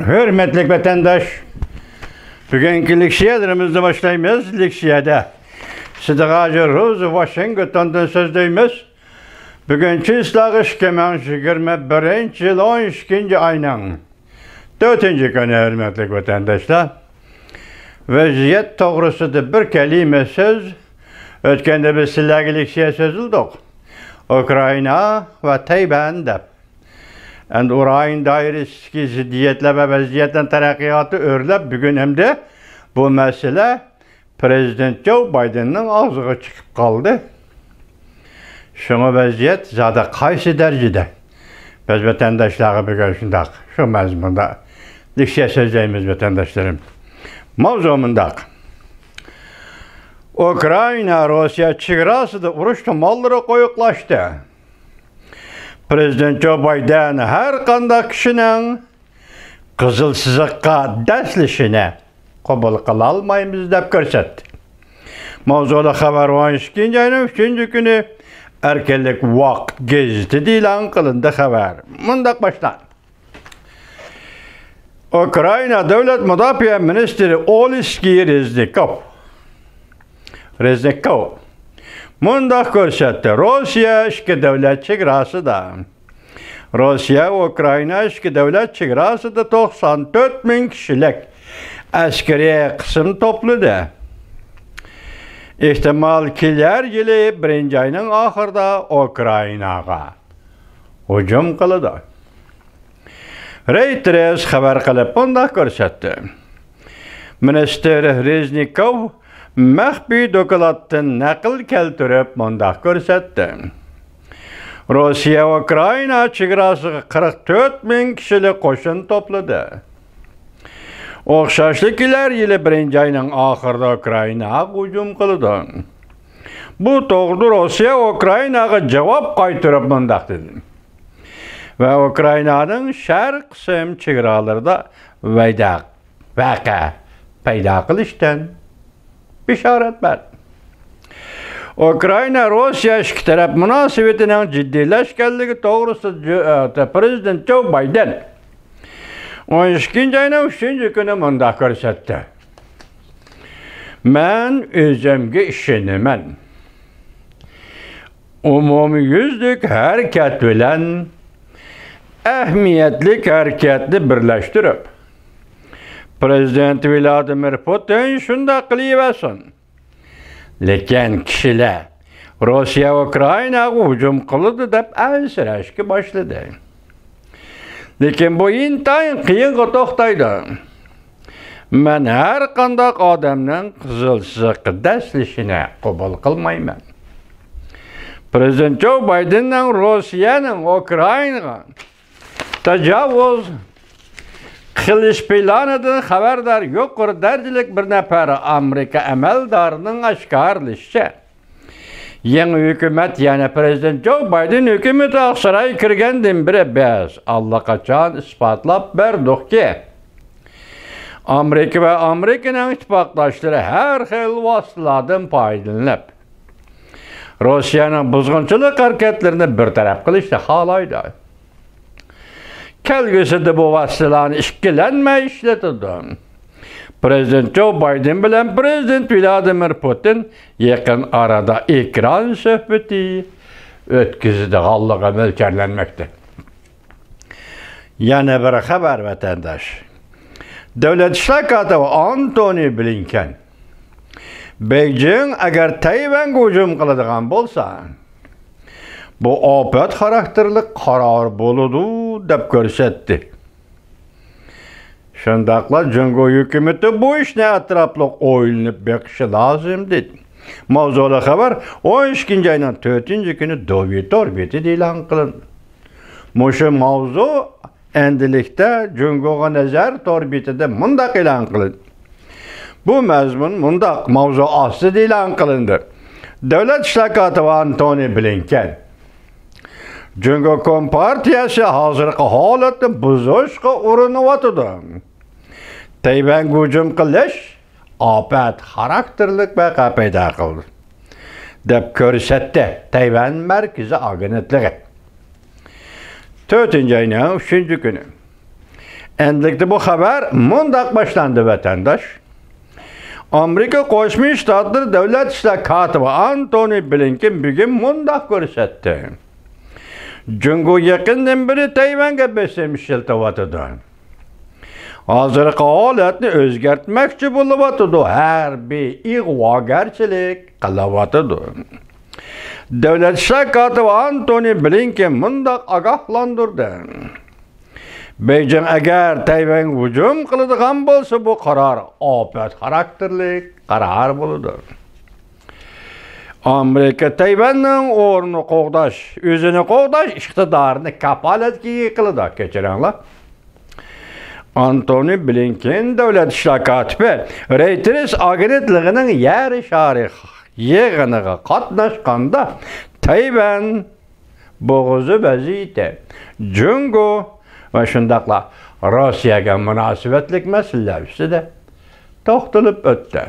Hürmetli vatandaş, bugünkü leksiyelerimizde başlayımız. Leksiyede Sıdıqacı Ruz Washington'dan sözdeyimiz. Bugünkü ıslagış kemen 21. yıl 12. ayının 4. günü hürmetli vatandaşlar. Vaziyet doğrusuda bir kelime söz. Ötkende biz sizlerge leksiye sözüldük. Ukrayna ve Tayvan dep. And Urayın dairesi ziddiyetle ve vaziyetten terakkiyatı örlep bugün hem de bu mesele Prezident Joe Biden'ın ağzına çıkıp kaldı. Şuna vaziyet zaten kaysi derecede. Biz vatandaşları bugün şundak, şu mezmunda leksiye sözleyimiz vatandaşlarım. Mavzumundak. Ukrayna, Rusya çigrası da uruştu malları koyuklaştı. Prezident Joe Biden her qanday kişinin qızıl sızıqqa dəslişine qabul qıla almayımız deb görsətdi. Mavzulu xəbər 12. ayının 3. günü erkenlik vaqt gazeti elan qılındı xəbər. Mundaq başlar. Ukrayna Devlet Müdafiə Ministri Oleksiy Reznikov mundaq görsətdi. Rusya işki devlet çigrası da. Rusya, Ukrayna işki devlet çigrası da 94 bin kişilik askeri kısım topladı. İhtimal kiler yılı 1. ayının ahırda Ukrayna'ga hücum kılıdı. Reuters xabar qilib mundaq görsətdi. Minister Reznikov məxfi dokladdan naql keltirib mundaq görsətdi. Rusya Ukrayna çigrası 44 bin kişilik qoşun topladı. Oxşaşlıklar yılı 1. ayının ahırda Ukraynaga hücum kılıdı. Bu doğru Rusya Ukraynaga cevap qaytırıb mundaq dedi. Ve Ukrayna'nın şərq kısım çigralarda vaka payda qilishdan bişaret ver. Ukrayna Rusya iki taraf münasebetinin ciddileşkenliği doğrusu Prezident Joe Biden 12. ayının 3. günü mundaq görsətdi. Ben özümge işinimen umumi yüzlük hareket bilen ehmiyetlik hareketli birleştirip Prezident Vladimir Putin şunda qiliversin. Lekin kişiler Rusya Ukraynaga hücum qildi deb ansirashga başladı. Lekin bu intayin qiyinga to'xtaydi. Men har qanday odamning qizil chiziqqa daslishini qabul qilmayman. Prezident Joe Biden'ning Rusya'ning Ukraynaga tajovuz qilish planidan xabardor yuqori darajalik bir nafar Amerika amaldorining oshkorlashicha yangi hukumat yana Prezident Joe Biden hukumati Oqsaroyga kirgandan beri biz allaqachon isbotlab berdikki Amerika ve Amerikaning ittifoqdoshlari har xil vositalardan foydalanib Rusiyaning buzg'unchilik harakatlarini bartaraf qilishni xohlaydi. Kelgüsüde bu vasıtalarını işkilenme işletildi. Prezident Joe Biden bilen Prezident Vladimir Putin yakın arada ekran söhbeti ötküzüde Allah'a mölçerlenmekte. Yana bir haber vatandaş. Devlet İşler Katibi Antony Blinken Beijing eğer Tayvan'a hücum kıladigan bolsa bu afet karakterli karar boludu deb görsətdi. Şundaqla Cungo hükümeti bu işine atraflı oylanıp bakışı lazım dedi. Mavzulu xabar 12. ayının 4. günü Dovit orbiti elan qılındı. Muşu mavzu endilikte Cungo'ga nazar orbitide mundaq elan qılındı. Bu mazmun mundaq mavzu aslı elan qılındı. Devlet İşler Katibi Antony Blinken Cungo Kompartiyası hazırkı halatı buzuşqa urunuvatıdı. Tayvan hücum qilish afet karakterlik vaka payda qildi deb ko'rsatdi Tayvan Markaziy agentligi. 4. ayning 3. kuni Endilikde bu haber mundaq başlandı vatandaş. Amerika Qo'shma Shtatlar Davlat ishlar katibi Antony Blinken bugün mundaq ko'rsatdi. Jungo yaqindan beri Tayvanga besim ishlatayotdi. Hozirgi holatni o'zgartmoqchi bo'lyapti. Harbiy ig'vogarchilik qilyapti. Davlat ishlar katibi Antony Blinken mundaq ogohlantirdi. Beijing agar Tayvan hujum qiladigan bo'lsa, bu qaror ofat xarakterli qaror bo'ladi. Amerika Tayvanning o'rnini qo'g'dash, o'zini qo'g'dash iqtidorini kafolatga qiladi, kechiringlar. Antony Blinken davlat ishlar kotibi Reuters agentligining yer shari yig'iniga qatnashganda Tayvan bo'g'izi vaziyati, Jungo va shundaqla Rossiyaga munosabatlik masalalar ustida to'xtalib o'tdi.